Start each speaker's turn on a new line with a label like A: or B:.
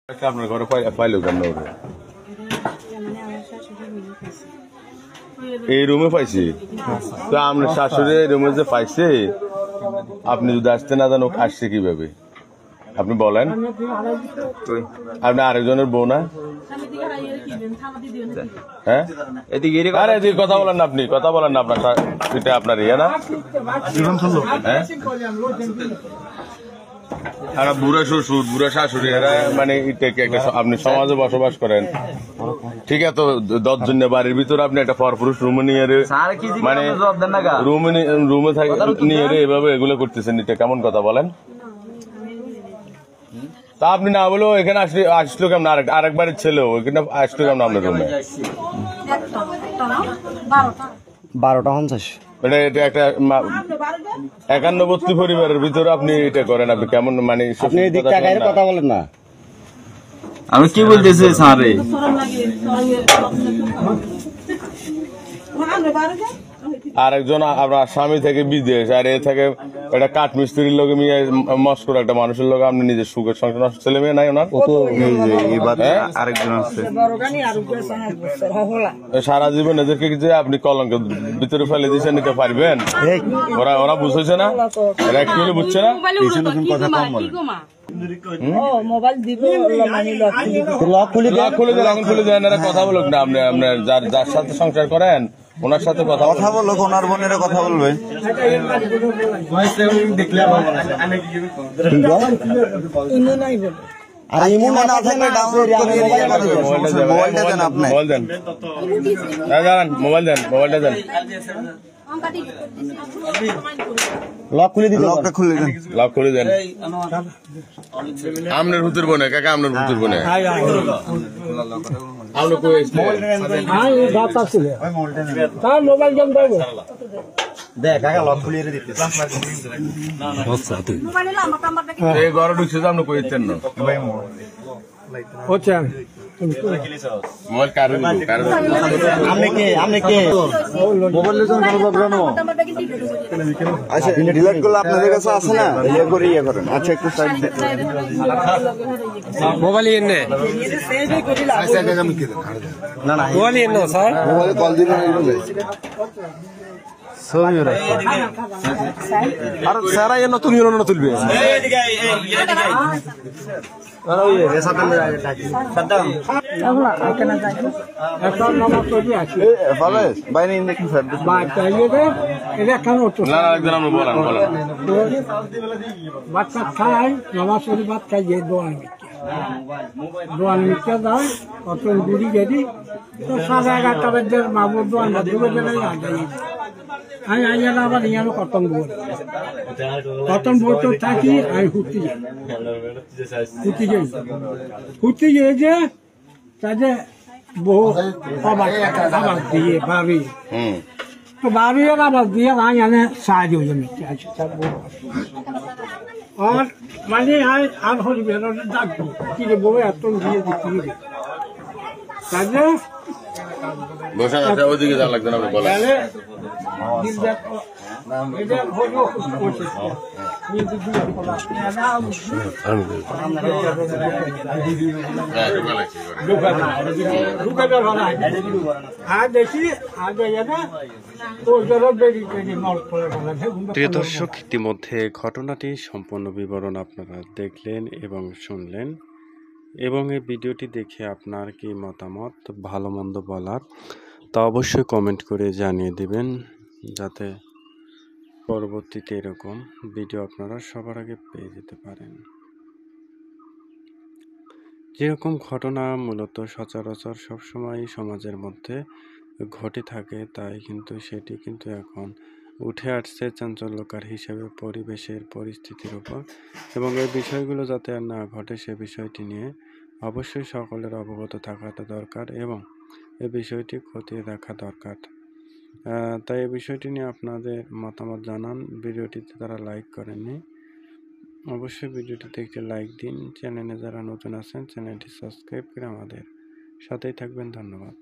A: আপনার ঘরে পাইলো কেন এই রুমে পাইছি তো আপনার শাশুড়ি এই রুমে যে পাইছে আপনি যদি আসতে না জানো আসছে কিভাবে আপনি বলেন আপনি আরেকজনের বউ না হ্যাঁ এদিকে কথা বলেন না আপনি কথা বলেন না আপনার এটা আপনার ইয়ে না হ্যাঁ আর বুড়া শ্বশুর বুড়া শাশুড়ি এরা মানে এটাকে একটা আপনি সমাজে বসবাস করেন ঠিক আছে 10 জন বাড়ির ভিতরে আপনি একটা পরপুরুষ রুমে নিয়ে মানে রুমে নিয়ে এভাবে এগুলো করতেছেন এটা কেমন কথা বলেন তা আপনি না বলেও এখানে আসলো কেমন আরেকবারের ছেলেও এখানে আসলো কেমন আপনার রুমে
B: 12:50
A: এটা একটা 91 পরিবারের ভিতরে আপনি এটা করেন আপনি কেমন মানে
B: আপনি এদিক তাকায় কথা বলেন না
C: আমি কি বলতেছি স্যারে
A: আরেকজন আপনার স্বামী থেকে বিদেশ আর এ থেকে একটা কাঠমিস্ত্রির লোক মস্কর একটা মানুষের লোক আপনি নিজের সুখের সংসার ছেলে মেয়ে নাই ওনার
C: আরেকজন আছে
A: সারা জীবন এদেরকে যে আপনি কলঙ্কের ভিতরে ফেলে দিয়েছেন নিতে পারবেন ওরা বুঝেছে না এরা একটু বুঝছে না কথা কম বলে খুলে দেন এরা কথা বলুক না আপনি আপনার যার সাথে সংসার করেন ওনার সাথে কথা
C: বলুক ওনার বোনের কথা বলবে
A: মোবাইলটা দেন
B: লক খুলে দিন
A: লক খুলে দেন আমনের ভূতের বনে কাকা আমনের ভূতের বনে এই ঘরে ঢুকছে তো আপনি কইতেন না মোবাইল কারো
C: আচ্ছা ডিলিট করলে আপনাদের কাছে আছে না ইয়ে করে ইয়ে করেন আচ্ছা একটু সাইড
B: মোবাইল এনে না না মোবাইল এনে স্যার
C: মোবাইলে কল দিবেন
B: আর স্যার এই নতুন ইউনো তুলবে
D: বাচ্চা খায় নামাজ পড়ি ভাত খাই যে দোয়ান মিথ্যা দেয় কত গুড়ি গেদি তো 11:30 বাজে মাহবুব দোয়ান আমি আইয়ার আবার ইয়ানো কটন বোর্ড থাকি আমি হুতি যাই যে তাদের বহু আবাস দিয়ে বাড়ি তো বাড়ির আবাস দিয়ে আমি এনে সাহায্য হয়ে মিথ্যে আছে আর মানে আর হল ডাকবো কি রে বউ এত দিয়ে দিচ্ছি তাহলে
A: ওদিকে যা লাগবে না বলা
E: প্রিয় দর্শক ইতিমধ্যে ঘটনাটি সম্পূর্ণ বিবরণ আপনারা দেখলেন এবং শুনলেন এবং এই ভিডিওটি দেখে আপনার কি মতামত ভালো মন্দ বলার তা অবশ্যই কমেন্ট করে জানিয়ে দিবেন যাতে পরবর্তীতে এরকম ভিডিও আপনারা সবার আগে পেয়ে যেতে পারেন। যেরকম ঘটনা মূলত সচরাচর সবসময় সমাজের মধ্যে ঘটে থাকে তাই কিন্তু সেটি কিন্তু এখন উঠে আসছে চাঞ্চল্যকর হিসেবে পরিবেশের পরিস্থিতির উপর এবং এই বিষয়গুলো যাতে আর না ঘটে সে বিষয়টি নিয়ে অবশ্যই সকলের অবগত থাকাটা দরকার এবং এই বিষয়টি খতিয়ে দেখা দরকার। তাই এই বিষয়টি নিয়ে আপনাদের মতামত জানান। ভিডিওটিতে তারা লাইক করেননি অবশ্যই ভিডিওটিতে একটি লাইক দিন। চ্যানেলে যারা নতুন আছেন চ্যানেলটি সাবস্ক্রাইব করে আমাদের সাথেই থাকবেন। ধন্যবাদ।